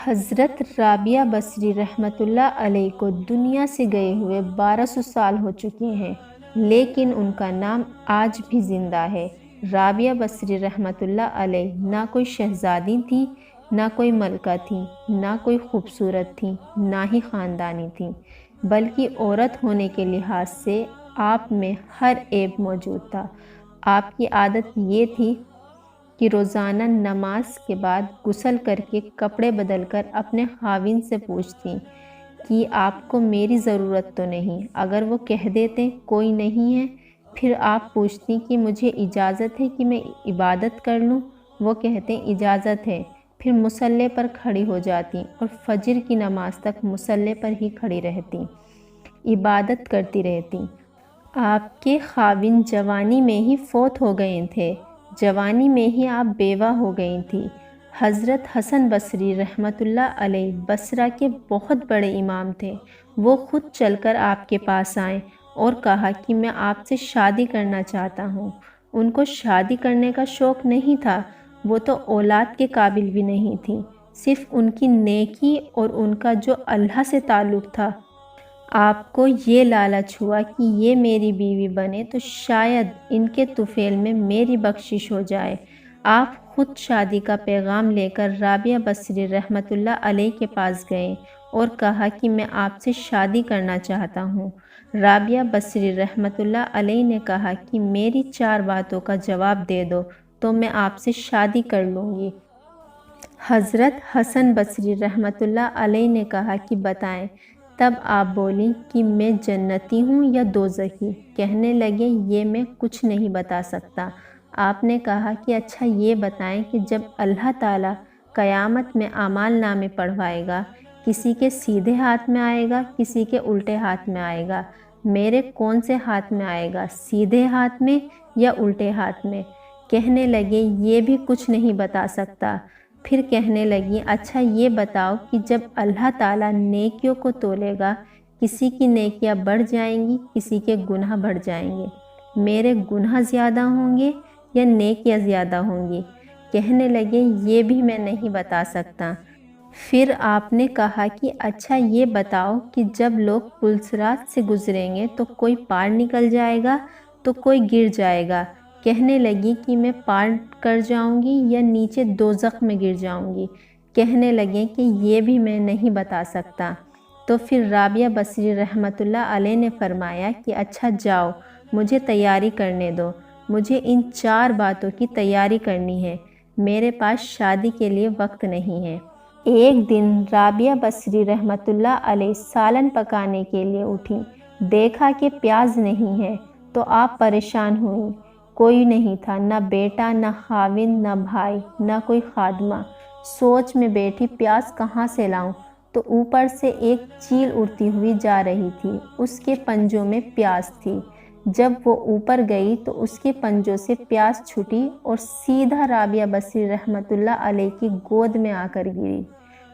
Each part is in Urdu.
حضرت رابعہ بصری رحمۃ اللہ علیہ کو دنیا سے گئے ہوئے 1200 سال ہو چکے ہیں، لیکن ان کا نام آج بھی زندہ ہے۔ رابعہ بصری رحمۃ اللہ علیہ نہ کوئی شہزادی تھیں، نہ کوئی ملکہ تھیں، نہ کوئی خوبصورت تھیں، نہ ہی خاندانی تھیں، بلکہ عورت ہونے کے لحاظ سے آپ میں ہر عیب موجود تھا۔ آپ کی عادت یہ تھی کہ روزانہ نماز کے بعد غسل کر کے کپڑے بدل کر اپنے خاوند سے پوچھتیں کہ آپ کو میری ضرورت تو نہیں؟ اگر وہ کہہ دیتے کوئی نہیں ہے، پھر آپ پوچھتیں کہ مجھے اجازت ہے کہ میں عبادت کر لوں؟ وہ کہتے اجازت ہے، پھر مصلی پر کھڑی ہو جاتی اور فجر کی نماز تک مصلی پر ہی کھڑی رہتی، عبادت کرتی رہتی۔ آپ کے خاوند جوانی میں ہی فوت ہو گئے تھے، جوانی میں ہی آپ بیوہ ہو گئی تھی۔ حضرت حسن بصری رحمۃ اللہ علیہ بصرہ کے بہت بڑے امام تھے۔ وہ خود چل کر آپ کے پاس آئے اور کہا کہ میں آپ سے شادی کرنا چاہتا ہوں۔ ان کو شادی کرنے کا شوق نہیں تھا، وہ تو اولاد کے قابل بھی نہیں تھی، صرف ان کی نیکی اور ان کا جو اللہ سے تعلق تھا۔ آپ کو یہ لالچ ہوا کہ یہ میری بیوی بنے تو شاید ان کے طفیل میں میری بخشش ہو جائے۔ آپ خود شادی کا پیغام لے کر رابعہ بصری رحمۃ اللہ علیہ کے پاس گئے اور کہا کہ میں آپ سے شادی کرنا چاہتا ہوں۔ رابعہ بصری رحمۃ اللہ علیہ نے کہا کہ میری 4 باتوں کا جواب دے دو تو میں آپ سے شادی کر لوں گی۔ حضرت حسن بصری رحمۃ اللہ علیہ نے کہا کہ بتائیں۔ تب آپ بولیں کہ میں جنتی ہوں یا دوزخی؟ کہنے لگے یہ میں کچھ نہیں بتا سکتا۔ آپ نے کہا کہ اچھا یہ بتائیں کہ جب اللہ تعالیٰ قیامت میں اعمال نامے پڑھوائے گا، کسی کے سیدھے ہاتھ میں آئے گا، کسی کے الٹے ہاتھ میں آئے گا، میرے کون سے ہاتھ میں آئے گا، سیدھے ہاتھ میں یا الٹے ہاتھ میں؟ کہنے لگے یہ بھی کچھ نہیں بتا سکتا۔ پھر کہنے لگی اچھا یہ بتاؤ کہ جب اللہ تعالیٰ نیکیوں کو تولے گا، کسی کی نیکیاں بڑھ جائیں گی، کسی کے گناہ بڑھ جائیں گے، میرے گناہ زیادہ ہوں گے یا نیکیاں زیادہ ہوں گی؟ کہنے لگے یہ بھی میں نہیں بتا سکتا۔ پھر آپ نے کہا کہ اچھا یہ بتاؤ کہ جب لوگ پلسرات سے گزریں گے تو کوئی پار نکل جائے گا تو کوئی گر جائے گا؟ کہنے لگی کہ میں پار کر جاؤں گی یا نیچے دوزخ میں گر جاؤں گی؟ کہنے لگے کہ یہ بھی میں نہیں بتا سکتا۔ تو پھر رابعہ بصری رحمۃ اللہ علیہ نے فرمایا کہ اچھا جاؤ، مجھے تیاری کرنے دو، مجھے ان 4 باتوں کی تیاری کرنی ہے، میرے پاس شادی کے لیے وقت نہیں ہے۔ ایک دن رابعہ بصری رحمۃ اللہ علیہ سالن پکانے کے لیے اٹھیں، دیکھا کہ پیاز نہیں ہے تو آپ پریشان ہوئیں۔ کوئی نہیں تھا، نہ بیٹا، نہ خاوند، نہ بھائی، نہ کوئی خادمہ۔ سوچ میں بیٹھی پیاز کہاں سے لاؤں؟ تو اوپر سے ایک چیل اڑتی ہوئی جا رہی تھی، اس کے پنجوں میں پیاز تھی۔ جب وہ اوپر گئی تو اس کے پنجوں سے پیاز چھٹی اور سیدھا رابعہ بصری رحمۃ اللہ علیہ کی گود میں آ کر گری۔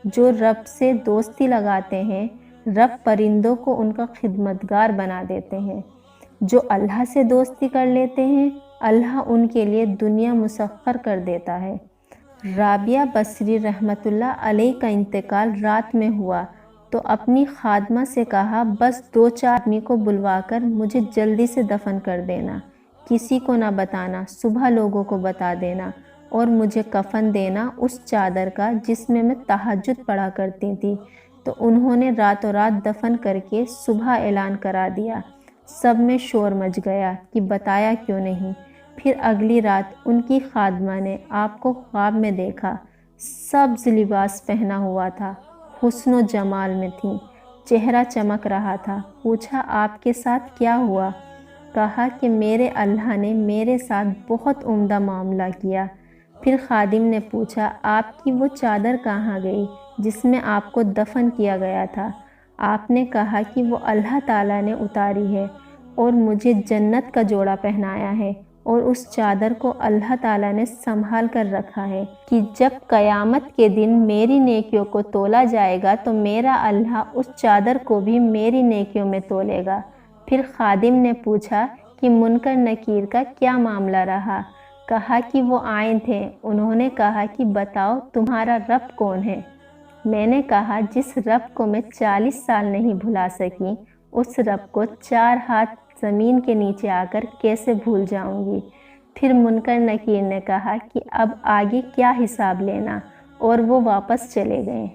جو رب سے دوستی لگاتے ہیں، رب پرندوں کو ان کا خدمتگار بنا دیتے ہیں۔ جو اللہ سے دوستی کر لیتے ہیں، اللہ ان کے لیے دنیا مسخر کر دیتا ہے۔ رابعہ بصری رحمۃ اللہ علیہ کا انتقال رات میں ہوا تو اپنی خادمہ سے کہا بس 2-4 آدمی کو بلوا کر مجھے جلدی سے دفن کر دینا، کسی کو نہ بتانا، صبح لوگوں کو بتا دینا، اور مجھے کفن دینا اس چادر کا جس میں میں تہجد پڑھا کرتی تھی۔ تو انہوں نے راتوں رات دفن کر کے صبح اعلان کرا دیا۔ سب میں شور مچ گیا کہ بتایا کیوں نہیں۔ پھر اگلی رات ان کی خادمہ نے آپ کو خواب میں دیکھا، سبز لباس پہنا ہوا تھا، حسن و جمال میں تھیں، چہرہ چمک رہا تھا۔ پوچھا آپ کے ساتھ کیا ہوا؟ کہا کہ میرے اللہ نے میرے ساتھ بہت عمدہ معاملہ کیا۔ پھر خادم نے پوچھا آپ کی وہ چادر کہاں گئی جس میں آپ کو دفن کیا گیا تھا؟ آپ نے کہا کہ وہ اللہ تعالیٰ نے اتاری ہے اور مجھے جنت کا جوڑا پہنایا ہے، اور اس چادر کو اللہ تعالیٰ نے سنبھال کر رکھا ہے کہ جب قیامت کے دن میری نیکیوں کو تولا جائے گا تو میرا اللہ اس چادر کو بھی میری نیکیوں میں تولے گا۔ پھر خادم نے پوچھا کہ منکر نکیر کا کیا معاملہ رہا؟ کہا کہ وہ آئے تھے، انہوں نے کہا کہ بتاؤ تمہارا رب کون ہے؟ میں نے کہا جس رب کو میں 40 سال نہیں بھلا سکی اس رب کو 4 ہاتھ زمین کے نیچے آ کر کیسے بھول جاؤں گی۔ پھر منکر نکیر نے کہا کہ اب آگے کیا حساب لینا، اور وہ واپس چلے گئے۔